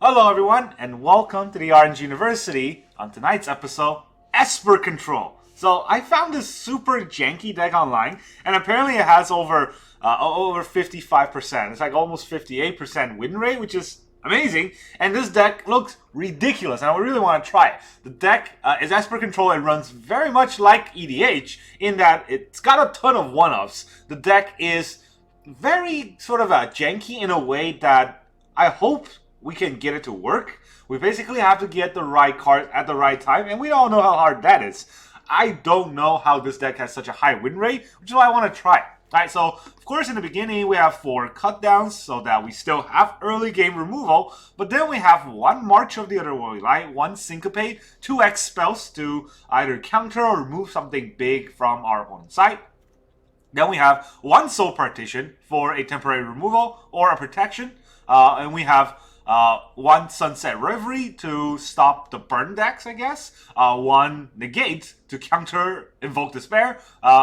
Hello everyone, and welcome to the RNG University. On tonight's episode, Esper Control. So I found this super janky deck online, and apparently it has over 55%. It's like almost 58% win rate, which is amazing. And this deck looks ridiculous, and I really want to try it. The deck is Esper Control. It runs very much like EDH in that it's got a ton of one-offs. The deck is very sort of janky in a way that I hope we can get it to work. We basically have to get the right card at the right time, and we all know how hard that is. I don't know how this deck has such a high win rate, which is why I want to try it. Alright, so of course in the beginning we have 4 cutdowns so that we still have early game removal, but then we have 1 March of the Otherworldly Light, 1 Syncopate, 2 X spells to either counter or remove something big from our opponent's side. Then we have 1 Soul Partition for a temporary removal or a protection, and we have 1 Sunset Reverie to stop the burn decks, I guess. 1 Negate to counter Invoke Despair.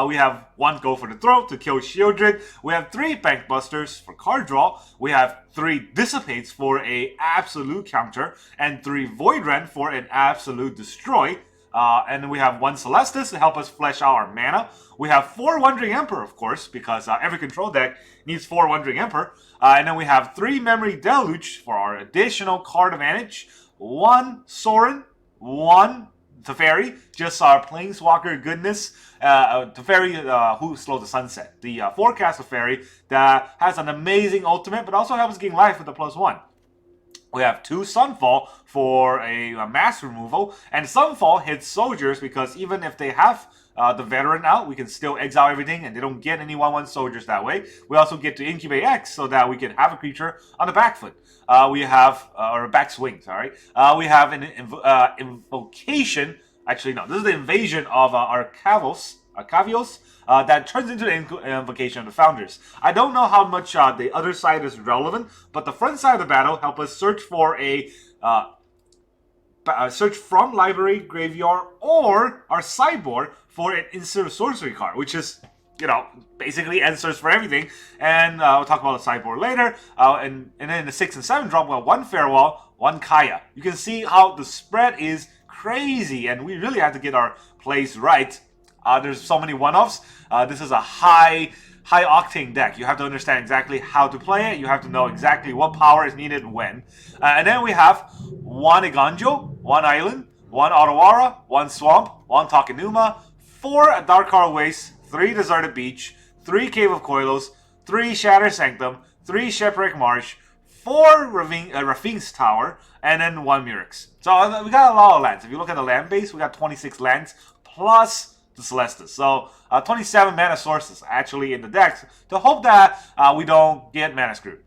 We have 1 Go for the Throat to kill Shieldred. We have 3 Bank Busters for card draw. We have 3 Dissipates for a absolute counter. And 3 Void Rend for an absolute destroy. And then we have 1 Celestus to help us flesh out our mana. We have 4 Wandering Emperor, of course, because every control deck needs 4 Wandering Emperor. And then we have 3 Memory Deluge for our additional card advantage. 1 Sorin, 1 Teferi, just our Planeswalker goodness. Teferi, who slows the sunset. The Forecast Teferi that has an amazing ultimate, but also helps gain life with the +1. We have 2 Sunfall for a mass removal, and Sunfall hits soldiers because even if they have the veteran out, we can still exile everything, and they don't get any 1/1 soldiers that way. We also get to incubate X so that we can have a creature on the back foot. We have, or back swing, sorry. We have an invocation. Actually, no, this is the Invasion of Arcavios. That turns into the invocation of the Founders. I don't know how much the other side is relevant, but the front side of the battle help us search for a search from library, graveyard, or our sideboard for an instant sorcery card, which is, you know, basically answers for everything. And we'll talk about the sideboard later. And then in the 6 and 7 drop, we have 1 Farewell, 1 Kaya. You can see how the spread is crazy, and we really have to get our plays right. There's so many one-offs. This is a high octane deck. You have to understand exactly how to play it. You have to know exactly what power is needed when. And then we have 1 Iganjo, 1 Island, 1 Otawara, 1 Swamp, 1 Takenuma, 4 Adarkar Wastes, 3 Deserted Beach, 3 Cave of Koilos, 3 Shatter Sanctum, 3 Shipwreck Marsh, 4 Rafine's Tower, and then 1 Murex. So we got a lot of lands. If you look at the land base, we got 26 lands plus the Celestus. So 27 mana sources actually in the decks to hope that we don't get mana screwed.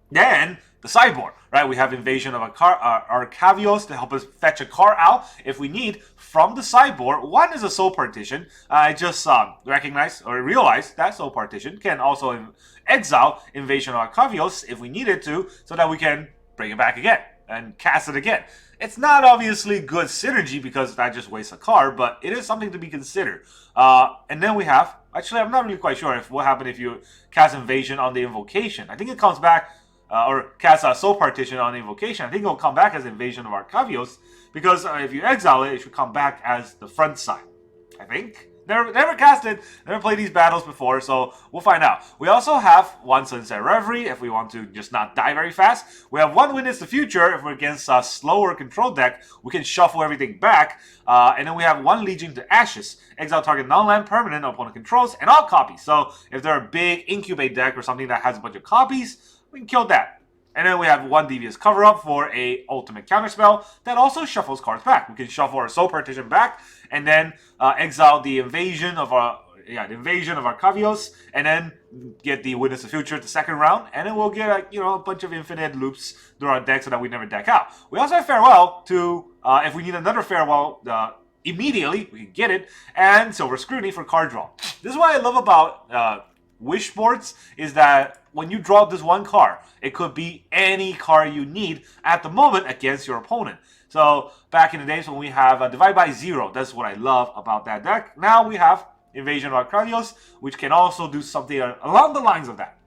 Then the sideboard, right? We have Invasion of Arcavios to help us fetch a card out if we need from the sideboard. 1 is a Soul Partition. I just recognized or realized that Soul Partition can also exile Invasion of Arcavios if we needed to, so that we can bring it back again and cast it again. It's not obviously good synergy because that just wastes a card, but it is something to be considered. And then we have, actually I'm not really quite sure if what happened if you cast Invasion on the invocation. I think it comes back, or cast a Soul Partition on the invocation. I think it will come back as Invasion of Arcavios, because if you exile it, it should come back as the front side, I think. Never cast it, never played these battles before, so we'll find out. We also have 1 Sunset Reverie if we want to just not die very fast. We have 1 Witness the Future if we're against a slower control deck. We can shuffle everything back. And then we have 1 Legion to Ashes. Exile target non-land permanent opponent controls and all copies. So if they're a big incubate deck or something that has a bunch of copies, we can kill that. And then we have 1 Devious Cover-Up for a ultimate counterspell that also shuffles cards back. We can shuffle our Soul Partition back and then exile the Invasion of Arcavios, and then get the Witness of the Future the second round, and then we'll get a bunch of infinite loops through our deck so that we never deck out. We also have Farewell to if we need another Farewell immediately, we can get it, and Silver Scrutiny for card draw. This is what I love about Wish boards, is that when you draw this 1 card, it could be any card you need at the moment against your opponent. So back in the days when we have Divide by 0, that's what I love about that deck. Now we have Invasion of Arcavios, which can also do something along the lines of that.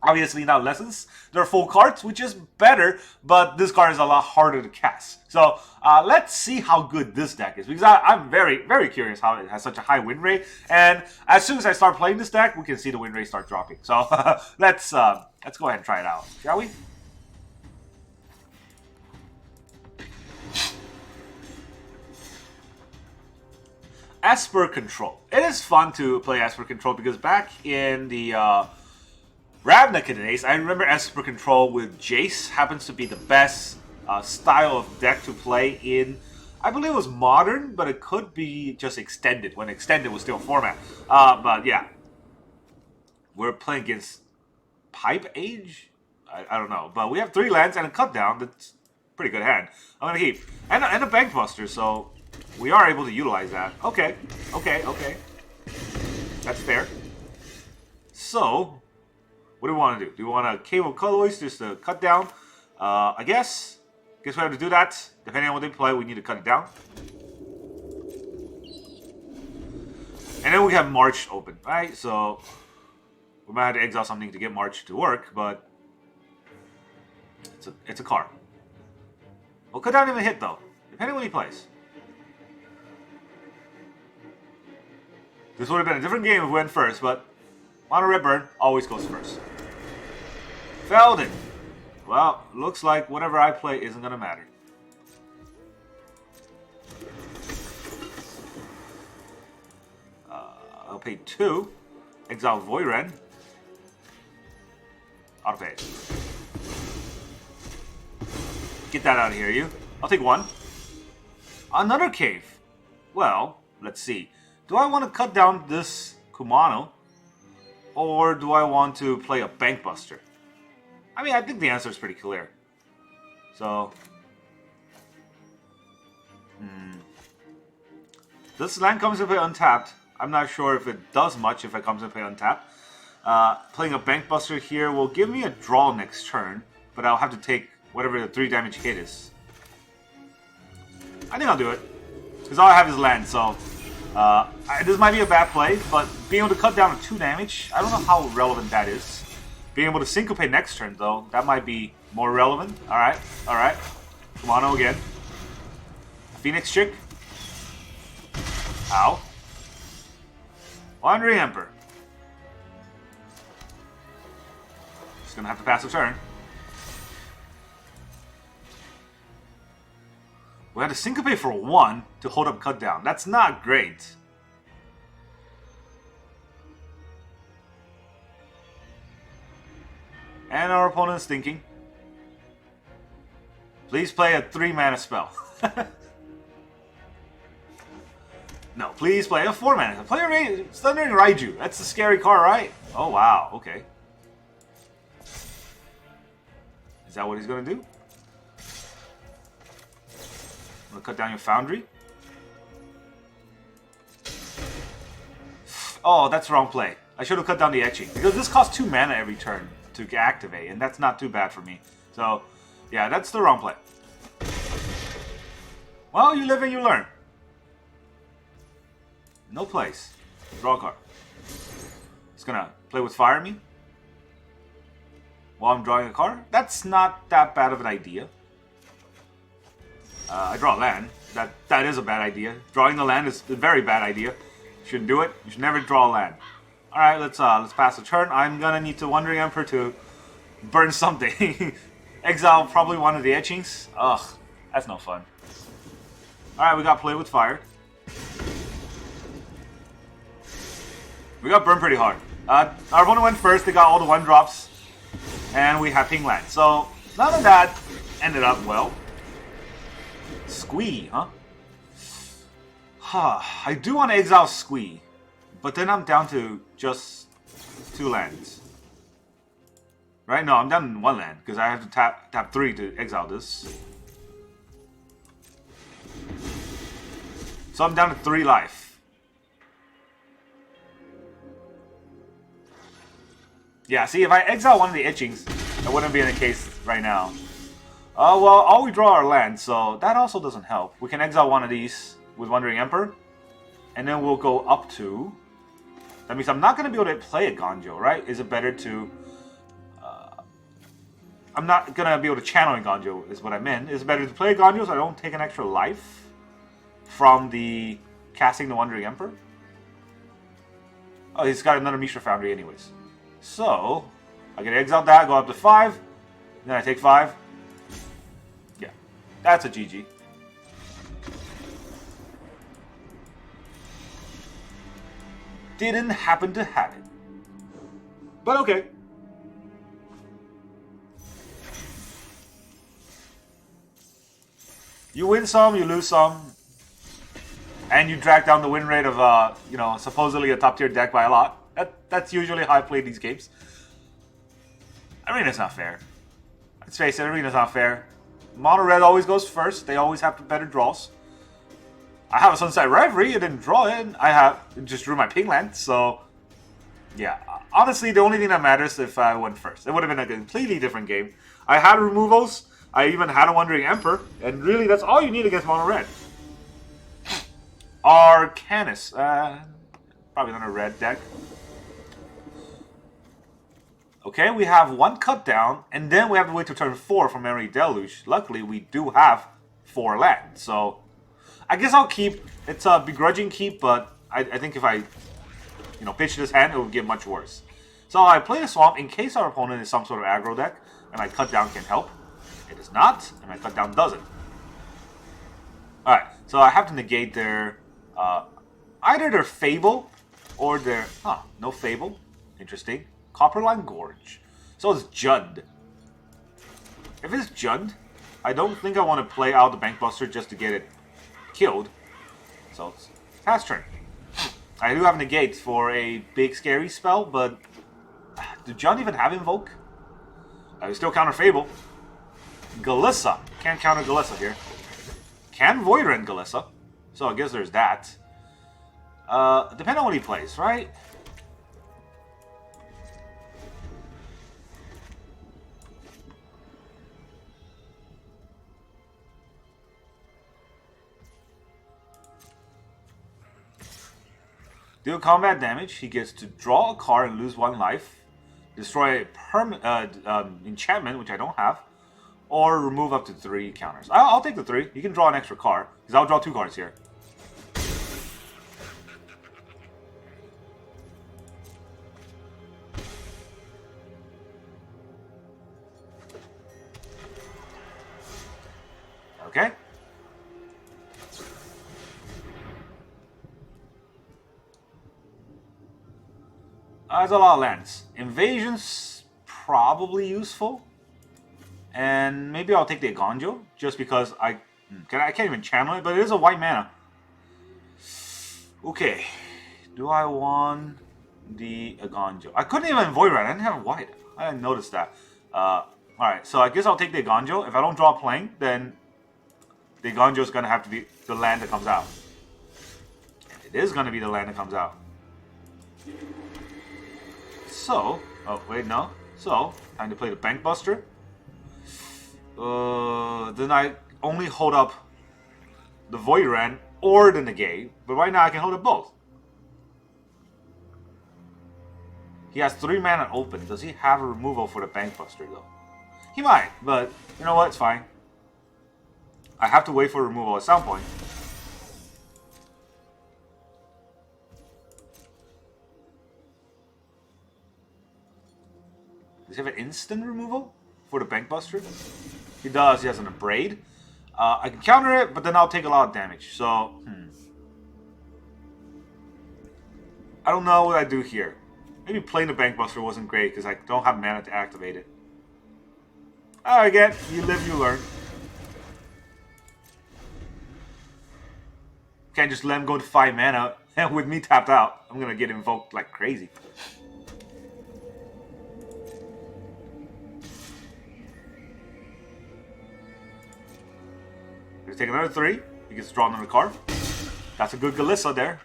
Obviously not lessons. They're full cards, which is better, but this card is a lot harder to cast. So let's see how good this deck is, because I'm very, very curious how it has such a high win rate. And as soon as I start playing this deck, we can see the win rate start dropping. So let's go ahead and try it out, shall we? Esper Control. It is fun to play Esper Control because back in the Ravnica days, I remember Esper Control with Jace happens to be the best style of deck to play in. I believe it was modern, but it could be just extended, when extended was still a format. But yeah, we're playing against Pipe Age? I don't know. But we have 3 lands and a cut down. That's a pretty good hand. I'm going to keep. And a Bank Buster, so we are able to utilize that. Okay. That's fair. So, what do we want to do? Do we want a Cave of Koilos just to cut down? I guess we have to do that. Depending on what they play, we need to cut it down. And then we have March open, right? So, we might have to exile something to get March to work, but it's a card. We'll cut down even hit, though, depending on what he plays. This would have been a different game if we went first, but Mono Red Burn always goes first. Felden. Well, looks like whatever I play isn't going to matter. I'll pay 2. Exile Voyren. Auto pay. Get that out of here, you. I'll take 1. Another cave. Well, let's see. Do I want to cut down this Kumano? Or do I want to play a Bank Buster? I mean, I think the answer is pretty clear. So, this land comes into play untapped. I'm not sure if it does much if it comes into play untapped. Playing a Bank Buster here will give me a draw next turn, but I'll have to take whatever the 3 damage hit is. I think I'll do it, because all I have is land, so this might be a bad play, but being able to cut down to 2 damage, I don't know how relevant that is. Being able to syncopate next turn, though, that might be more relevant. Alright. Kumano again. Phoenix Chick. Ow. Wandering Emperor. Just gonna have to pass a turn. We had to syncopate for 1 to hold up cut down. That's not great. And our opponent's thinking. Please play a 3-mana spell. No, please play a 4-mana. Play a Thundering Raiju. That's a scary card, right? Oh, wow. Okay. Is that what he's going to do? I'm going to cut down your Foundry. Oh, that's the wrong play. I should have cut down the Etching. Because this costs 2 mana every turn to activate, and that's not too bad for me. So, yeah, that's the wrong play. Well, you live and you learn. No place. Draw a card. It's gonna play with Fire me while I'm drawing a card. That's not that bad of an idea. I draw a land. That is a bad idea. Drawing the land is a very bad idea. You shouldn't do it. You should never draw a land. Alright, let's pass the turn. I'm gonna need to Wandering Emperor to burn something. Exile probably one of the etchings. Ugh, that's no fun. Alright, we got Play with Fire. We got burned pretty hard. Our opponent went first, they got all the 1-drops. And we have ping land. So, none of that ended up well. Squee, huh? I do want to exile Squee. But then I'm down to just 2 lands. Right? No, I'm down to 1 land, because I have to tap 3 to exile this. So I'm down to 3 life. Yeah, see, if I exile one of the etchings, that wouldn't be in the case right now. Well, all we draw are lands, so that also doesn't help. We can exile one of these with Wandering Emperor, and then we'll go up to... That means I'm not going to be able to play a Ganjo, right? Is it better to I'm not gonna be able to channel a Ganjo, is what I meant. It's better to play a Ganjo so I don't take an extra life from the casting the Wandering Emperor. Oh, he's got another Mishra Foundry anyways. So, I can exile that, go up to 5. Then I take 5. Yeah, that's a GG. Didn't happen to have it. But okay. You win some, you lose some. And you drag down the win rate of, you know, supposedly a top tier deck by a lot. That's usually how I play these games. Arena's not fair. Let's face it, Arena's not fair. Mono red always goes first. They always have the better draws. I have a Sunset Reverie. I didn't draw it. Just drew my ping land. So, yeah. Honestly, the only thing that matters is if I went first. It would have been a completely different game. I had removals. I even had a Wandering Emperor. And really, that's all you need against mono red. Arcanus. Probably not a red deck. Okay, we have 1 cut down, and then we have to wait to turn 4 for Memory Deluge. Luckily, we do have 4 land, so I guess I'll keep. It's a begrudging keep, but I think if I, you know, pitch this hand, it would get much worse. So I play the Swamp in case our opponent is some sort of aggro deck, and my cut down can help. It is not, and my cut down doesn't. Alright, so I have to negate their, either their Fable, or their, no Fable. Interesting. Copperline Gorge. So it's Jund. If it's Jund, I don't think I want to play out the Bankbuster just to get it killed. So it's pass turn. I do have Negate for a big scary spell, but do Jund even have Invoke? I still counter Fable. Galissa. Can't counter Galissa here. Can Void Rend Galissa. So I guess there's that. Depending on what he plays, right? Deal combat damage. He gets to draw a card and lose 1 life. Destroy a enchantment, which I don't have. Or remove up to 3 counters. I'll take the 3. You can draw an extra card. Because I'll draw 2 cards here. Okay. There's a lot of lands. Invasion's probably useful. And maybe I'll take the Agonjo, just because I can't even channel it, but it is a white mana. Okay. Do I want the Agonjo? I couldn't even Void Rend. I didn't have white. I didn't notice that. Alright, so I guess I'll take the Agonjo. If I don't draw a plane, then the Agonjo is going to have to be the land that comes out. And it is going to be the land that comes out. So, oh wait, no. So, time to play the Bankbuster. Then I only hold up the Void Rend or the Negate, but right now I can hold up both. He has 3 mana open. Does he have a removal for the Bankbuster though? He might, but you know what? It's fine. I have to wait for removal at some point. Does he have an instant removal for the Bankbuster? He does. He has an Abrade. I can counter it, but then I'll take a lot of damage. So, I don't know what I do here. Maybe playing the Bankbuster wasn't great because I don't have mana to activate it. Again, you live, you learn. Can't just let him go to 5 mana, and with me tapped out, I'm gonna get invoked like crazy. Let's take another 3. He gets drawn on the card. That's a good Galissa there.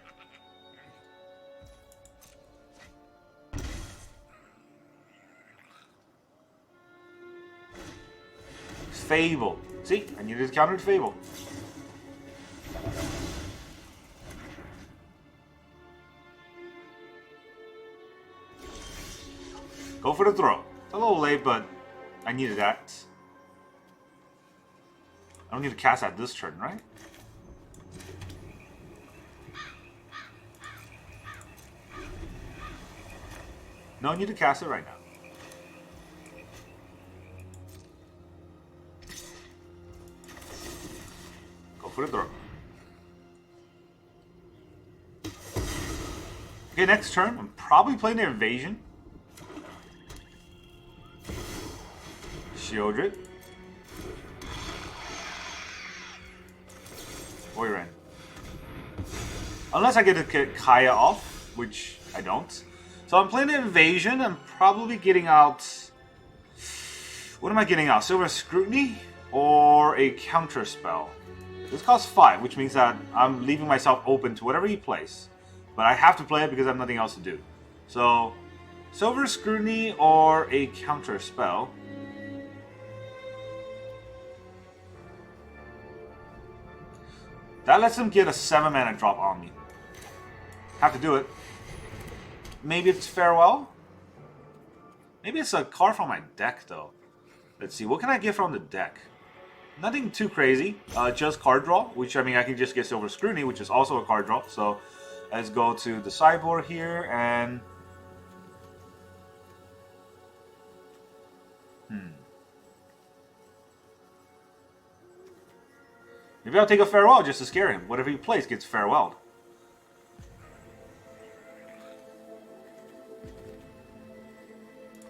Fable. See, I needed to counter Fable. Go for the throw. It's a little late, but I needed that. I don't need to cast that this turn, right? No need to cast it right now. Go for the throw. Okay, next turn, I'm probably playing the Invasion. Shieldred. Voidren. Unless I get to get Kaya off, which I don't. So I'm playing the Invasion. I'm probably getting out... What am I getting out? Silver Scrutiny or a counter spell? This costs 5, which means that I'm leaving myself open to whatever he plays. But I have to play it because I have nothing else to do. So, Silver Scrutiny or a counter spell. That lets him get a 7 mana drop on me. Have to do it. Maybe it's Farewell? Maybe it's a card from my deck, though. Let's see, what can I get from the deck? Nothing too crazy, just card draw, which, I mean, I can just get Silver Scrutiny, which is also a card draw. So, let's go to the sideboard here, and... Maybe I'll take a Farewell just to scare him. Whatever he plays gets Farewelled.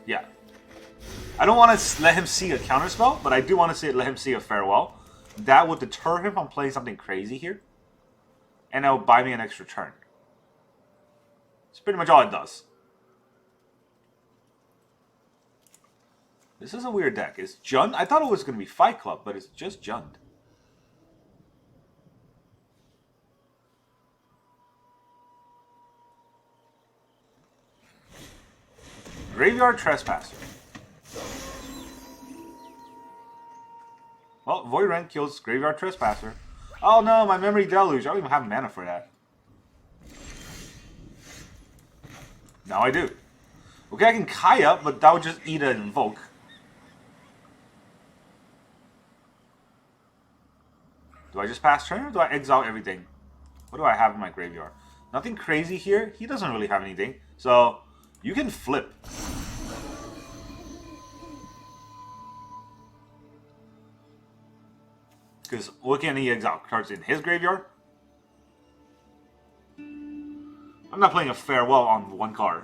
Yeah. I don't want to let him see a counterspell, but I do want to let him see a Farewell. That would deter him from playing something crazy here. And that will buy me an extra turn. It's pretty much all it does. This is a weird deck. It's Jund? I thought it was going to be Fight Club, but it's just Jund. Graveyard Trespasser. Well, Voidren kills Graveyard Trespasser. Oh no, my Memory Deluge. I don't even have mana for that. Now I do. Okay, I can Kaya, but that would just eat an Invoke. Do I just pass turn or do I exile everything? What do I have in my graveyard? Nothing crazy here. He doesn't really have anything. So, you can flip. Because what can he exile? Cards in his graveyard? I'm not playing a Farewell on one card.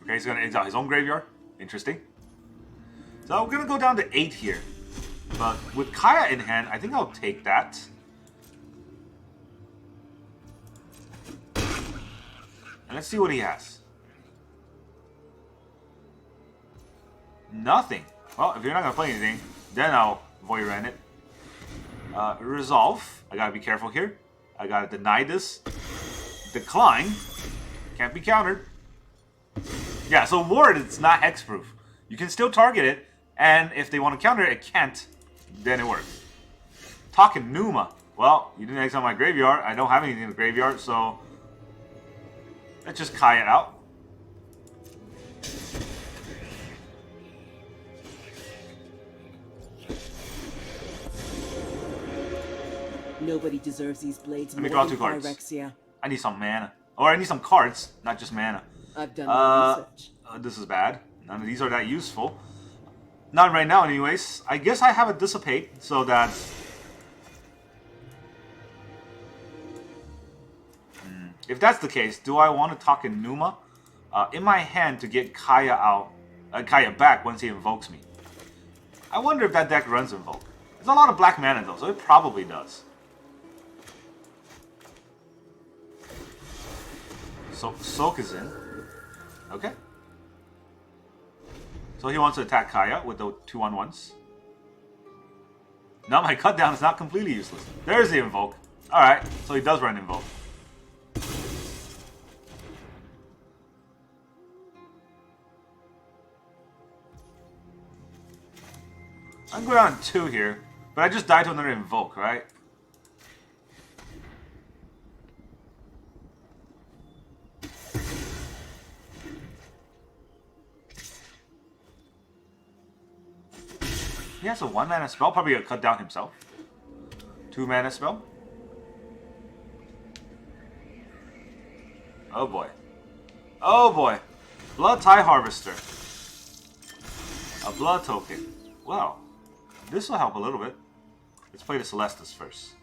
Okay, he's going to exile his own graveyard. Interesting. So we're going to go down to 8 here. But with Kaya in hand, I think I'll take that. And let's see what he has. Nothing. Well, if you're not going to play anything, then I'll Voidren it. Resolve. I got to be careful here. I got to deny this. Decline. Can't be countered. Yeah, so Ward, it's not hexproof. You can still target it, and if they want to counter it, it can't. Then it works. Talking Numa. Well, you didn't exile my graveyard. I don't have anything in the graveyard, so let's just Kai it out. Nobody deserves these blades. Let me draw 2 cards. I need some mana. Or I need some cards, not just mana. I've done my research. This is bad. None of these are that useful. Not right now, anyways. I guess I have a Dissipate, so that... If that's the case, do I want to talk in Numa in my hand to get Kaya out, Kaya back once he invokes me? I wonder if that deck runs Invoke. There's a lot of black mana though, so it probably does. So Soak is in. Okay. So he wants to attack Kaya with the 2/1/1s. Now my cut down is not completely useless. There's the Invoke. Alright, so he does run Invoke. I'm going on 2 here, but I just died to another Invoke, right? He has a 1 mana spell, probably gonna cut down himself. 2 mana spell. Oh boy. Oh boy. Blood Tie Harvester. A blood token. Wow. This will help a little bit. Let's play the Celestus first.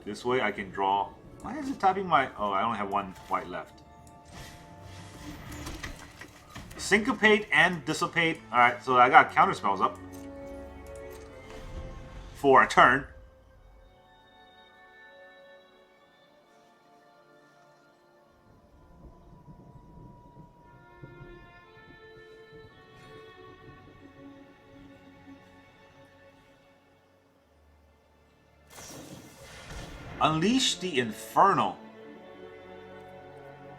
This way I can draw. Why is it tapping my... Oh, I only have 1 white left. Syncopate and Dissipate. Alright, so I got counter spells up. For a turn. Unleash the Inferno.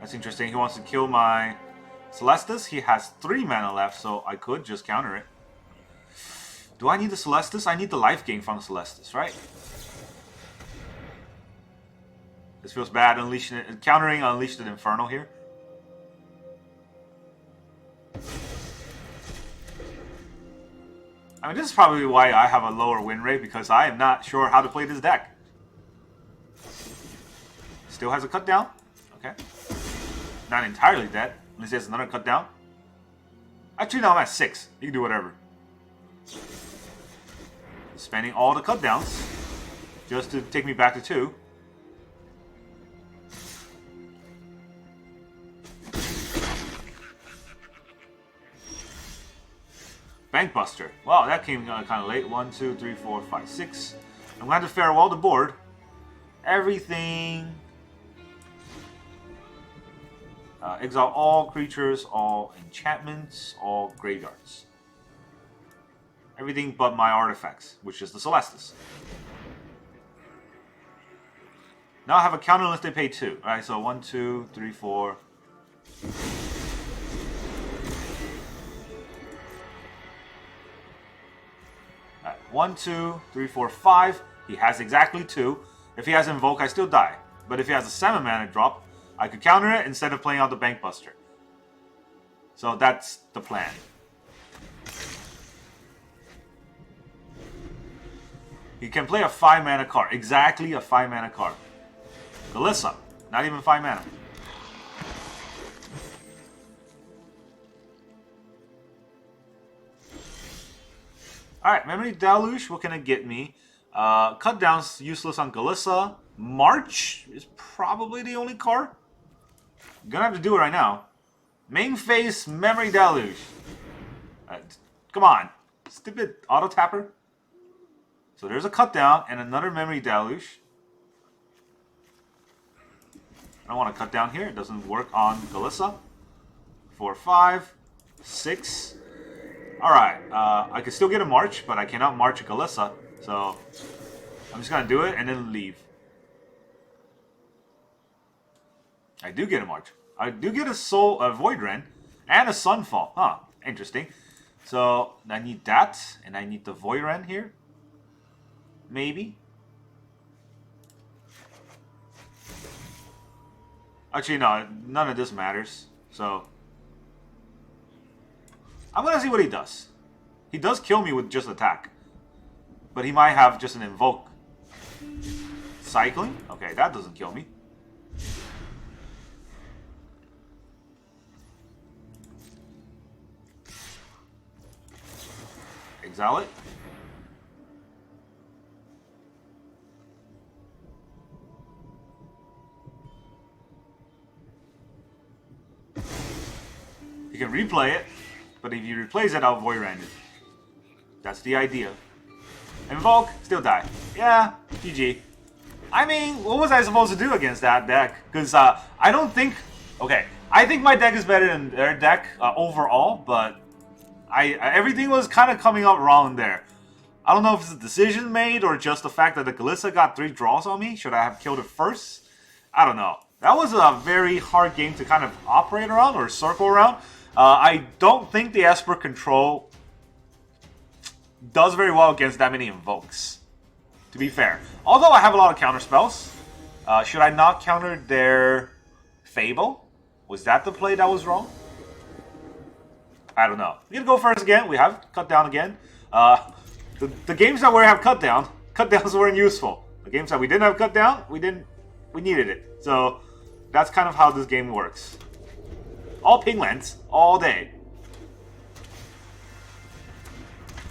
That's interesting. He wants to kill my Celestus. He has 3 mana left, so I could just counter it. Do I need the Celestus? I need the life gain from the Celestus, right? This feels bad. Unleashing it, countering Unleash the Inferno here. I mean, this is probably why I have a lower win rate, because I am not sure how to play this deck. Still has a cut down. Okay. Not entirely dead. Unless he has another cut down. Actually, no, I'm at 6. You can do whatever. Spending all the cut downs just to take me back to 2. Bankbuster. Wow, that came kind of late. 1, 2, 3, 4, 5, 6. I'm going to have to farewell the board. Everything. Exile all creatures, all enchantments, all graveyards. Everything but my artifacts, which is the Celestus. Now I have a counter unless they pay 2. Alright, so 1, 2, 3, 4. Alright, 1, 2, 3, 4, 5. He has exactly 2. If he has Invoke, I still die. But if he has a 7 mana drop, I could counter it instead of playing out the Bankbuster. So that's the plan. He can play a 5 mana card. Exactly a 5 mana card. Galissa. Not even 5 mana. Alright, Memory Deluge. What can it get me? Cut down's useless on Galissa. March is probably the only card. Gonna have to do it right now. Main phase Memory Deluge. Come on. Stupid auto tapper. So there's a cut down and another Memory Deluge. I don't want to cut down here. It doesn't work on Galissa. 4, 5, 6. Alright. I can still get a March, but I cannot March a Galissa. So I'm just gonna do it and then leave. I do get a March. I do get a Void Ren and a Sunfall. Huh, interesting. So I need that, and I need the Void Ren here. Maybe. Actually, no, none of this matters. So I'm gonna see what he does. He does kill me with just attack. But he might have just an Invoke. Cycling? Okay, that doesn't kill me. Exile it. You can replay it, but if you replace it, I'll Void Ren it. That's the idea. Invoke, still die. Yeah, GG. I mean, what was I supposed to do against that deck? Because I don't think... Okay, I think my deck is better than their deck overall, but everything was kind of coming up wrong there. I don't know if it's a decision made or just the fact that the Galissa got 3 draws on me. Should I have killed it first? I don't know. That was a very hard game to kind of operate around or circle around. I don't think the Esper Control does very well against that many invokes, to be fair. Although I have a lot of counter spells. Should I not counter their Fable? Was that the play that was wrong? I don't know. We're gonna go first again. We have cut down again. The games that we have cut downs weren't useful. The games that we didn't have cut down, we needed it. So that's kind of how this game works. All ping lands, all day.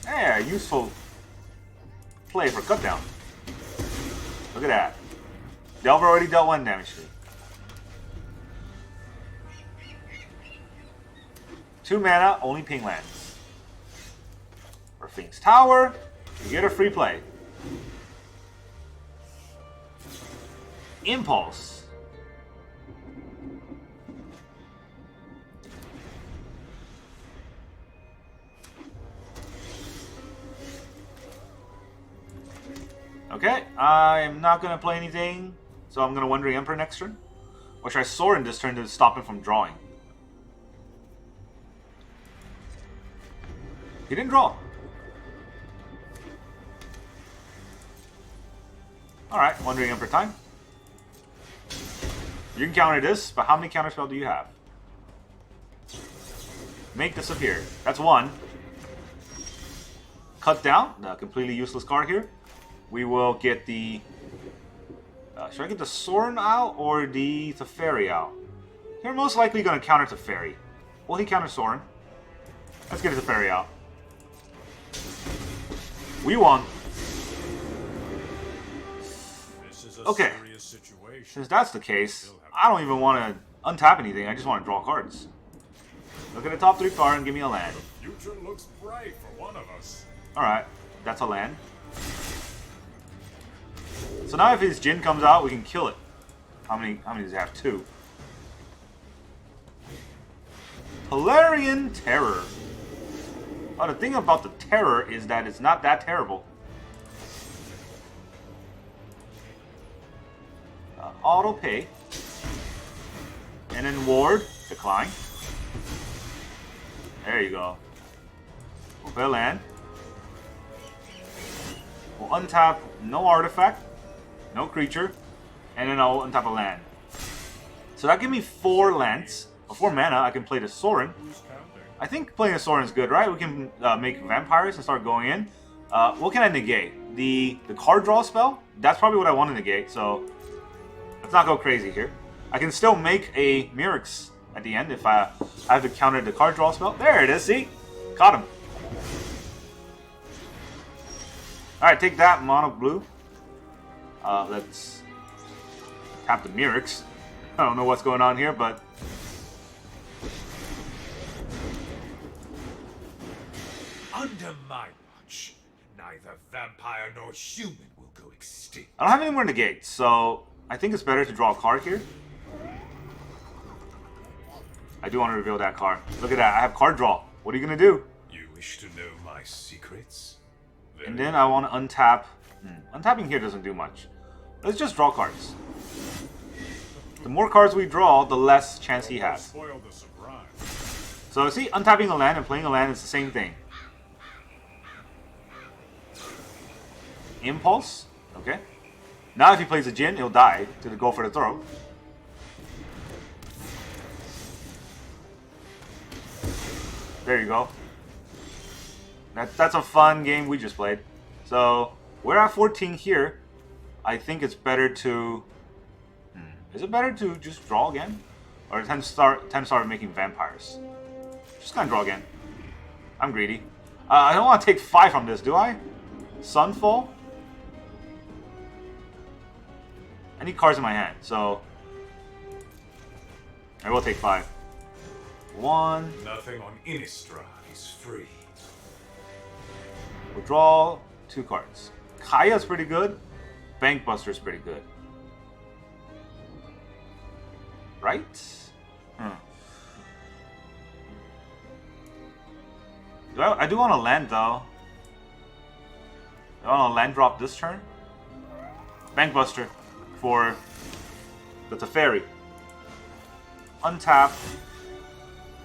Yeah, useful play for cut down. Look at that. Delver already dealt 1 damage to it. 2 mana, only ping lands. For Fiend's Tower, you get a free play. Impulse. Okay, I'm not going to play anything, so I'm going to Wandering Emperor next turn. Or should I Sorin this turn to stop him from drawing? He didn't draw. Alright, Wandering Emperor time. You can counter this, but how many counterspell do you have? Make disappear. That's 1. Cut down, the completely useless card here. We will get the... should I get the Sorin out or the Teferi out? You're most likely going to counter Teferi. Will he counter Sorin? Let's get the Teferi out. We won. Okay. Since that's the case, I don't even want to untap anything. I just want to draw cards. Look at the top 3 card and give me a land. The future looks bright for one of us. Alright, that's a land. So now if his Jin comes out, we can kill it. How many does he have? 2. Polarian Terror. Oh, the thing about the Terror is that it's not that terrible. Auto pay. And then ward, decline. There you go. We'll play a land. We'll untap no artifact, no creature, and then I'll untap a land. So that gives me 4 lands. Or 4 mana, I can play the Sorin. I think playing the Sorin is good, right? We can make vampires and start going in. What can I negate? The card draw spell? That's probably what I want to negate, so let's not go crazy here. I can still make a Mirix at the end if I have to counter the card draw spell. There it is, see? Caught him. Alright, take that, mono blue. Let's tap the Mirix. I don't know what's going on here, but... Under my watch, neither vampire nor human will go extinct. I don't have any more negates, so I think it's better to draw a card here. I do want to reveal that card. Look at that, I have card draw. What are you going to do? You wish to know my secrets? And then I want to untap. Untapping here doesn't do much. Let's just draw cards. The more cards we draw, the less chance he has. Spoil the surprise. So see, untapping a land and playing a land is the same thing. Impulse. Okay. Now if he plays a Jin, he'll die to go for the throw. There you go. That's a fun game we just played. So we're at 14 here. I think it's better to... Is it better to just draw again? Or tend to start making vampires? Just gonna draw again. I'm greedy. I don't want to take 5 from this, do I? Sunfall? I need cards in my hand, so... I will take 5. 1. Nothing on Innistrad is free. We'll draw 2 cards. Kaya's pretty good. Bankbuster's pretty good. Right? I do want to land though. I want to land drop this turn. Bankbuster for the Teferi. untap,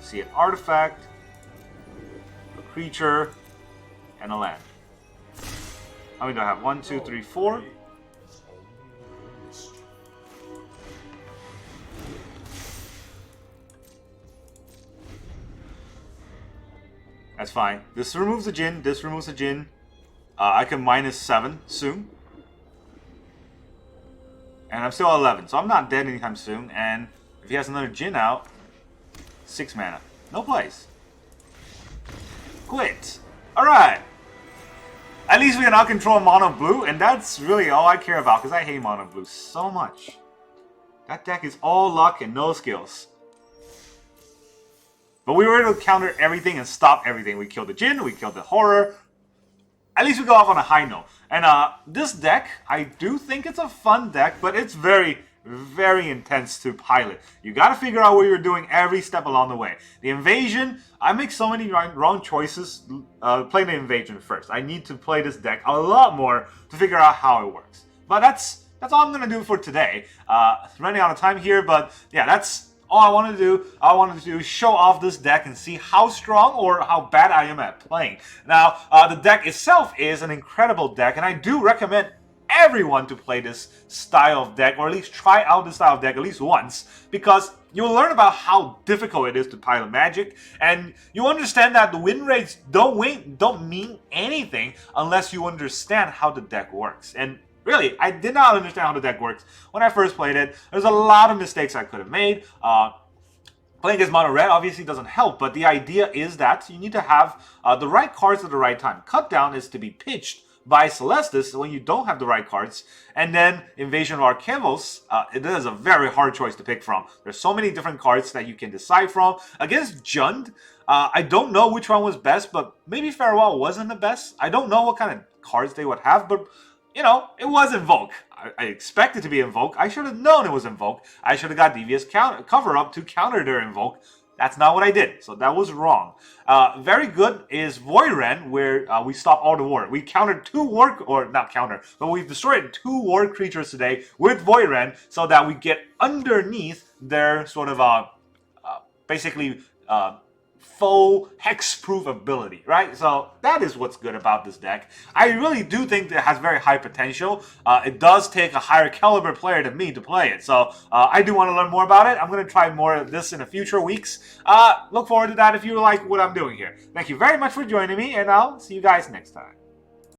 see an artifact, a creature, and a land. How many do I have? 1, 2, 3, 4. That's fine. This removes the Jin. This removes the Jin. I can -7 soon. And I'm still at 11, so I'm not dead anytime soon. And if he has another Jin out, 6 mana. No plays. Quit. Alright. At least we can out control mono blue, and that's really all I care about, because I hate mono blue so much. That deck is all luck and no skills. But we were able to counter everything and stop everything. We killed the Jin, we killed the Horror. At least we go off on a high note. And this deck, I do think it's a fun deck, but it's very, very intense to pilot. You gotta figure out what you're doing every step along the way. The Invasion, I make so many wrong choices playing the Invasion first. I need to play this deck a lot more to figure out how it works. But that's all I'm gonna do for today. Running out of time here, but yeah, that's all I wanted to do. I wanted to do is show off this deck and see how strong or how bad I am at playing. Now, the deck itself is an incredible deck, and I do recommend everyone to play this style of deck, or at least try out this style of deck at least once, because you'll learn about how difficult it is to pilot Magic, and you understand that the win rates don't mean anything unless you understand how the deck works. And really, I did not understand how the deck works when I first played it. There's a lot of mistakes I could have made. Playing as mono red obviously doesn't help, but the idea is that you need to have the right cards at the right time. Cut down is to be pitched by Celestis when you don't have the right cards, and then Invasion of Arcavios, it is a very hard choice to pick from. There's so many different cards that you can decide from. Against Jund, I don't know which one was best, but maybe Farewell wasn't the best. I don't know what kind of cards they would have, but you know, it was Invoke. I expected it to be Invoke. I should have known it was Invoke. I should have got Devious Cover-Up to counter their Invoke. That's not what I did, so that was wrong. Very good is Voidren, where we stop all the war. We countered 2 war, or not counter, but we've destroyed 2 war creatures today with Voidren, so that we get underneath their sort of, basically, faux hex-proof ability, right? So that is what's good about this deck. I really do think that it has very high potential. It does take a higher caliber player than me to play it. So I do want to learn more about it. I'm going to try more of this in the future weeks. Look forward to that if you like what I'm doing here. Thank you very much for joining me, and I'll see you guys next time.